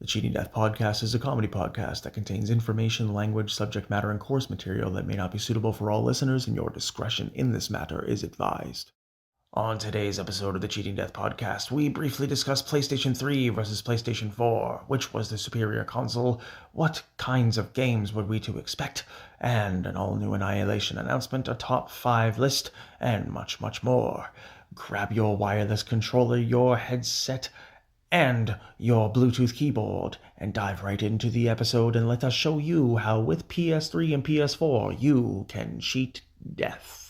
The Cheating Death Podcast is a comedy podcast that contains information, language, subject matter, and course material that may not be suitable for all listeners, and your discretion in this matter is advised. On today's episode of the Cheating Death Podcast, we briefly discuss PlayStation 3 versus PlayStation 4, which was the superior console, what kinds of games were we to expect, and an all-new Annihilation Announcement, a top 5 list, and much, much more. Grab your wireless controller, your headset, and your Bluetooth keyboard, and dive right into the episode and let us show you how with PS3 and PS4 you can cheat death.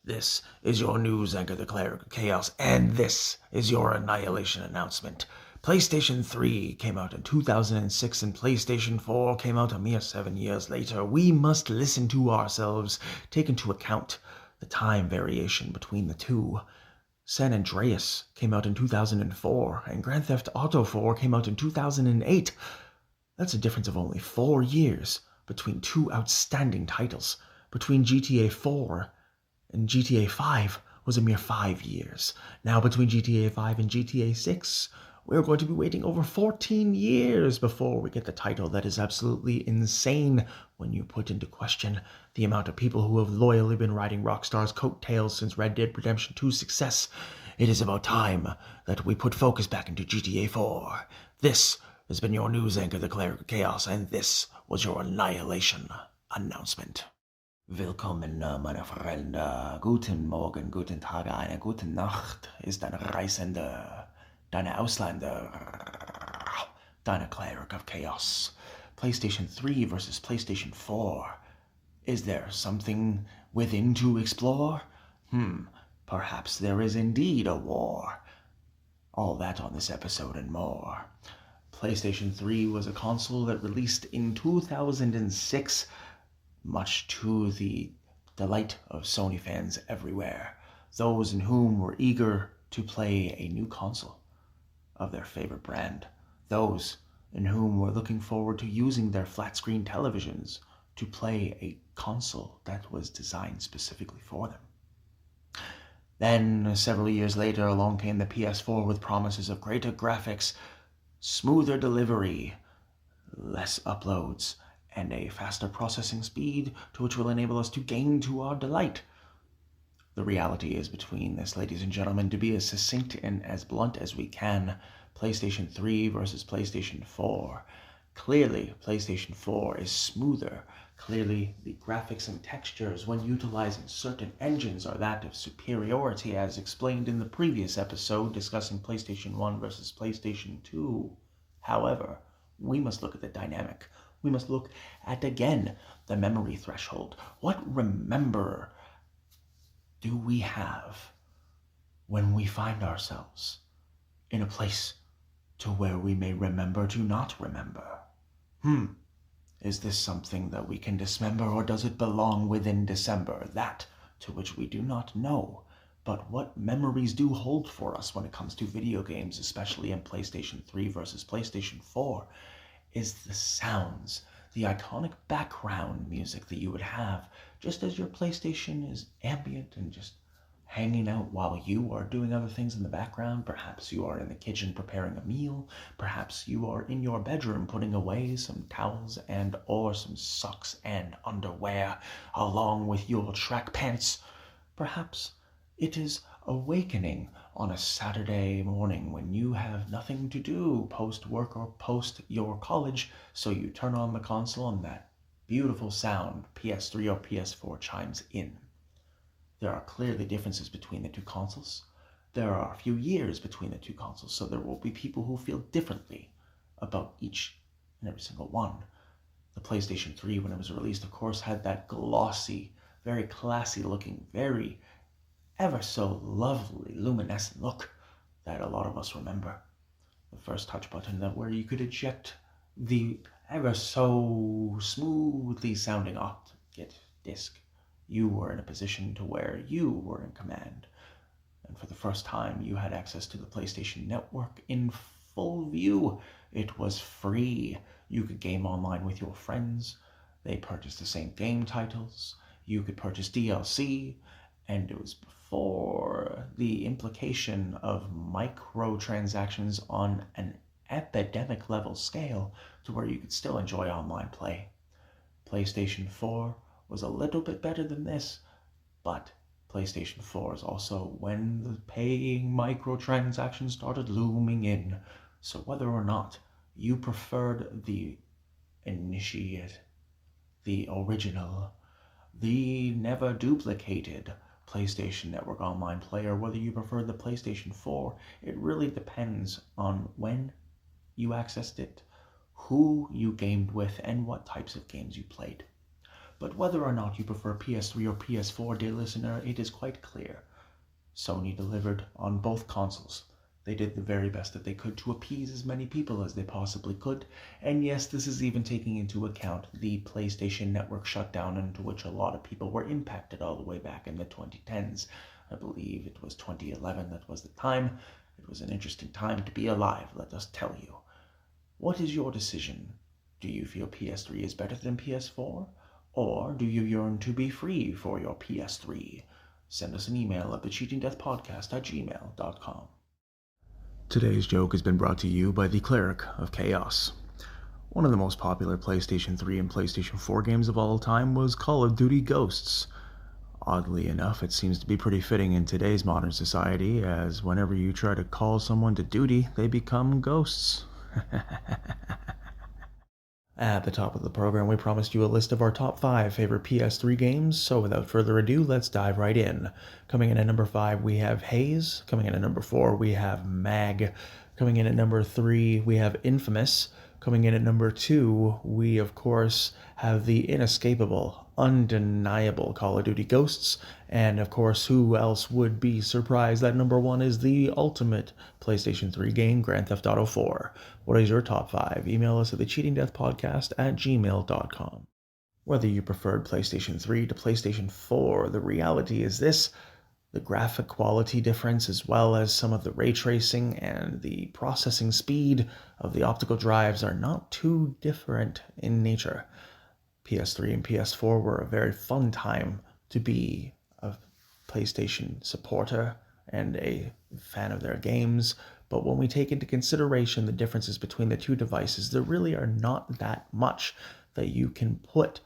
This is your news anchor, the Cleric of Chaos, and this is your Annihilation Announcement. PlayStation 3 came out in 2006 and PlayStation 4 came out a mere 7 years later. We must listen to ourselves, take into account the time variation between the two. San Andreas came out in 2004 and Grand Theft Auto 4 came out in 2008. That's a difference of only 4 years between two outstanding titles. Between GTA 4 and GTA 5 was a mere 5 years. Now between GTA 5 and GTA 6, we're going to be waiting over 14 years before we get the title that is absolutely insane when you put into question the amount of people who have loyally been riding Rockstar's coattails since Red Dead Redemption 2's success. It is about time that we put focus back into GTA 4. This has been your news anchor, the Cleric of Chaos, and this was your Annihilation Announcement. Willkommen, meine Freunde. Guten Morgen, guten Tag, eine gute Nacht ist deine Reisende, deine Ausländer, deine Cleric of Chaos. PlayStation 3 versus PlayStation 4. Is there something within to explore? Perhaps there is indeed a war. All that on this episode and more. PlayStation 3 was a console that released in 2006, much to the delight of Sony fans everywhere, those in whom were eager to play a new console of their favorite brand, those in whom were looking forward to using their flat-screen televisions to play a console that was designed specifically for them. Then, several years later, along came the PS4 with promises of greater graphics, smoother delivery, less uploads, and a faster processing speed to which will enable us to gain to our delight. The reality is between this, ladies and gentlemen, to be as succinct and as blunt as we can, PlayStation 3 versus PlayStation 4. Clearly, PlayStation 4 is smoother. Clearly, the graphics and textures when utilizing certain engines are that of superiority, as explained in the previous episode discussing PlayStation 1 versus PlayStation 2. However, we must look at the dynamic. We must look at, again, the memory threshold. What remember do we have when we find ourselves in a place to where we may remember to not remember? Is this something that we can dismember, or does it belong within December? That to which we do not know. But what memories do hold for us when it comes to video games, especially in PlayStation 3 versus PlayStation 4, is the sounds, the iconic background music that you would have just as your PlayStation is ambient and just hanging out while you are doing other things in the background. Perhaps you are in the kitchen preparing a meal. Perhaps you are in your bedroom putting away some towels and or some socks and underwear along with your track pants. Perhaps it is awakening on a Saturday morning when you have nothing to do post work or post your college, so you turn on the console and that beautiful sound, PS3 or PS4, chimes in. There are clearly differences between the two consoles. There are a few years between the two consoles, so there will be people who feel differently about each and every single one. The PlayStation 3, when it was released, of course, had that glossy, very classy looking, very ever so lovely luminescent look that a lot of us remember. The first touch button where you could eject the ever so smoothly sounding optic disc. You were in a position to where you were in command. And for the first time, you had access to the PlayStation Network in full view. It was free. You could game online with your friends. They purchased the same game titles. You could purchase DLC. And it was before the implication of microtransactions on an epidemic level scale to where you could still enjoy online play. PlayStation 4 was a little bit better than this, but PlayStation 4 is also when the paying microtransactions started looming in. So whether or not you preferred the initiate, the original, the never duplicated PlayStation Network Online player, whether you prefer the PlayStation 4, it really depends on when you accessed it, who you gamed with, and what types of games you played. But whether or not you prefer PS3 or PS4, dear listener, it is quite clear. Sony delivered on both consoles. They did the very best that they could to appease as many people as they possibly could. And yes, this is even taking into account the PlayStation Network shutdown, into which a lot of people were impacted all the way back in the 2010s. I believe it was 2011 that was the time. It was an interesting time to be alive, let us tell you. What is your decision? Do you feel PS3 is better than PS4? Or do you yearn to be free for your PS3? Send us an email at thecheatingdeathpodcast@gmail.com. Today's joke has been brought to you by the Cleric of Chaos. One of the most popular PlayStation 3 and PlayStation 4 games of all time was Call of Duty Ghosts. Oddly enough, it seems to be pretty fitting in today's modern society, as whenever you try to call someone to duty, they become ghosts. At the top of the program, we promised you a list of our top 5 favorite PS3 games, so without further ado, let's dive right in. Coming in at number 5, we have Haze. Coming in at number 4, we have Mag. Coming in at number 3, we have Infamous. Coming in at number 2, we of course have the inescapable, undeniable Call of Duty Ghosts. And of course, who else would be surprised that number 1 is the ultimate PlayStation 3 game, Grand Theft Auto 4. What is your top 5? Email us at thecheatingdeathpodcast@gmail.com. Whether you preferred PlayStation 3 to PlayStation 4, the reality is this: the graphic quality difference, as well as some of the ray tracing and the processing speed of the optical drives, are not too different in nature. PS3 and PS4 were a very fun time to be a PlayStation supporter and a fan of their games, but when we take into consideration the differences between the two devices, there really are not that much that you can put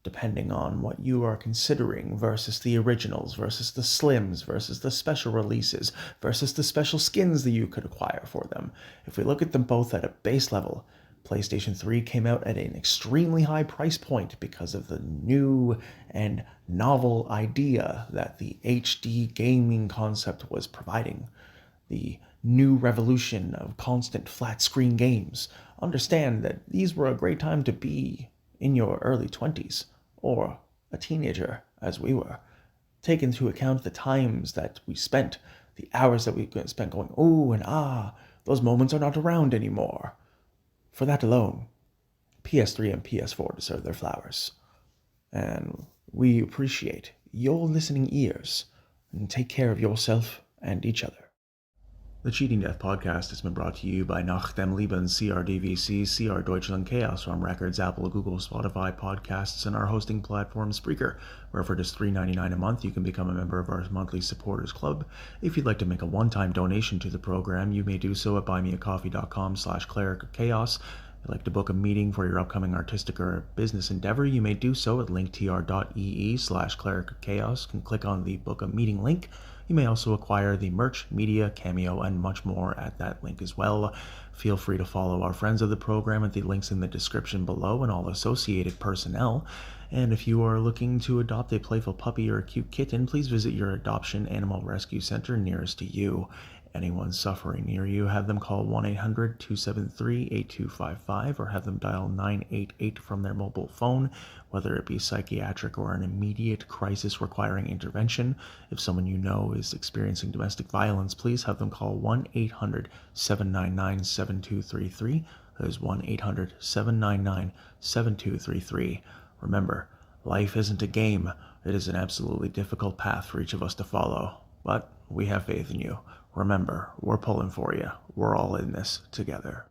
depending on what you are considering versus the originals, versus the slims, versus the special releases, versus the special skins that you could acquire for them. If we look at them both at a base level, PlayStation 3 came out at an extremely high price point because of the new and novel idea that the HD gaming concept was providing. The new revolution of constant flat screen games. Understand that these were a great time to be in your early 20s, or a teenager, as we were. Take into account the times that we spent, the hours that we spent going, ooh and ah, those moments are not around anymore. For that alone, PS3 and PS4 deserve their flowers. And we appreciate your listening ears, and take care of yourself and each other. The Cheating Death Podcast has been brought to you by Nach dem Leben, CRDVC, CR Deutschland, Chaos Realm Records, Apple, Google, Spotify, Podcasts, and our hosting platform Spreaker, where for just $3.99 a month you can become a member of our monthly supporters club. If you'd like to make a one-time donation to the program, you may do so at buymeacoffee.com/Cleric of Chaos. If you'd like to book a meeting for your upcoming artistic or business endeavor, you may do so at linktr.ee/Cleric of Chaos. You can click on the book a meeting link. You may also acquire the merch, media, cameo, and much more at that link as well. Feel free to follow our friends of the program at the links in the description below and all associated personnel. And if you are looking to adopt a playful puppy or a cute kitten, please visit your adoption animal rescue center nearest to you. Anyone suffering near you, have them call 1-800-273-8255 or have them dial 988 from their mobile phone, whether it be psychiatric or an immediate crisis requiring intervention. If someone you know is experiencing domestic violence, please have them call 1-800-799-7233. That is 1-800-799-7233. Remember, life isn't a game. It is an absolutely difficult path for each of us to follow, but we have faith in you. Remember, we're pulling for you. We're all in this together.